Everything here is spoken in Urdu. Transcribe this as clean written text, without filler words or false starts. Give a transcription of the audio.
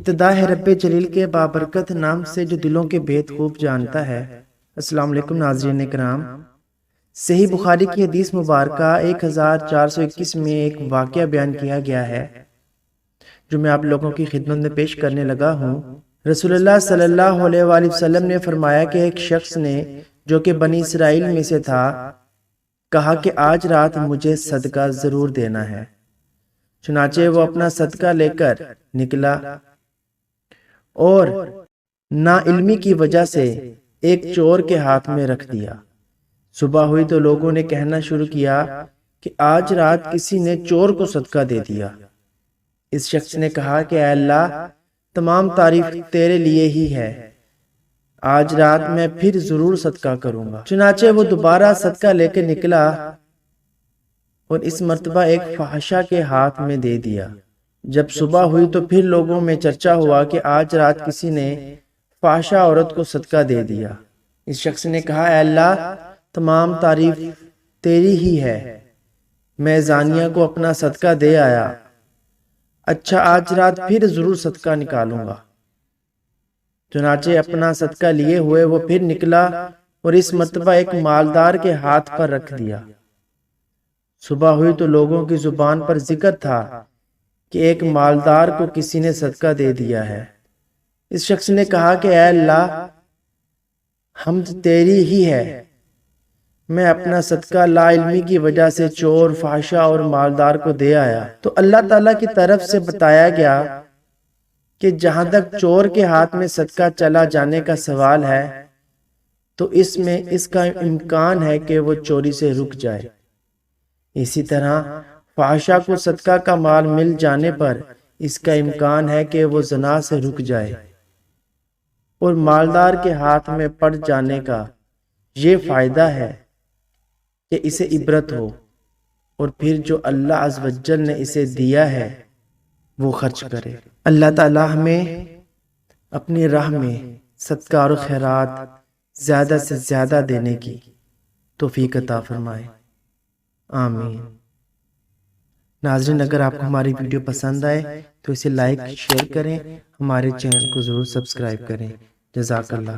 ابتدا ہے رب جلیل کے بابرکت نام سے جو دلوں کے بھید خوب جانتا ہے۔ السلام علیکم ناظرین کرام، صحیح بخاری کی حدیث مبارکہ 1421 میں ایک واقعہ بیان کیا گیا ہے جو میں آپ لوگوں کی خدمت میں پیش کرنے لگا ہوں۔ رسول اللہ صلی اللہ علیہ وآلہ وسلم نے فرمایا کہ ایک شخص نے جو کہ بنی اسرائیل میں سے تھا کہا کہ آج رات مجھے صدقہ ضرور دینا ہے۔ چنانچہ وہ اپنا صدقہ لے کر نکلا اور نا علمی کی وجہ سے ایک چور کے ہاتھ میں رکھ دیا۔ صبح ہوئی تو لوگوں نے کہنا شروع کیا کہ آج رات کسی نے چور کو صدقہ دے دیا۔ اس شخص نے کہا کہ اے اللہ، تمام تعریف تیرے لیے ہی ہے، آج رات میں پھر ضرور صدقہ کروں گا۔ چنانچہ وہ دوبارہ صدقہ لے کے نکلا اور اس مرتبہ ایک فحاشہ کے ہاتھ میں دے دیا۔ جب صبح ہوئی تو پھر لوگوں میں چرچا ہوا کہ آج رات کسی نے فحاشہ عورت کو صدقہ دے دیا۔ اس شخص نے کہا اے اللہ، تمام تعریف تیری ہی ہے، میں زانیہ کو اپنا صدقہ دے آیا، اچھا آج رات پھر ضرور صدقہ نکالوں گا۔ چنانچہ اپنا صدقہ لیے ہوئے وہ پھر نکلا اور اس مرتبہ ایک مالدار کے ہاتھ پر رکھ دیا۔ صبح ہوئی تو لوگوں کی زبان پر ذکر تھا کہ ایک مالدار کو کسی نے صدقہ دے دیا ہے۔ اس شخص نے کہا کہ اے اللہ، حمد تیری ہی ہے، میں اپنا صدقہ لا علمی کی وجہ سے چور، فحاشہ اور مالدار کو دے آیا۔ تو اللہ تعالیٰ کی طرف سے بتایا گیا کہ جہاں تک چور کے ہاتھ میں صدقہ چلا جانے کا سوال ہے تو اس میں اس کا امکان ہے کہ وہ چوری سے رک جائے۔ اسی طرح فحاشہ کو صدقہ کا مال مل جانے پر اس کا امکان ہے کہ وہ زنا سے رک جائے، اور مالدار کے ہاتھ میں پڑ جانے کا یہ فائدہ ہے کہ اسے عبرت ہو، اور پھر جو اللہ عز و جل نے اسے دیا ہے وہ خرچ کرے۔ اللہ تعالیٰ ہمیں اپنی راہ میں صدقہ اور خیرات زیادہ سے زیادہ دینے کی توفیق عطا فرمائے، آمین۔ ناظرین، اگر آپ کو ہماری ویڈیو پسند آئے تو اسے لائک شیئر کریں، ہمارے چینل کو ضرور سبسکرائب کریں۔ جزاک اللہ۔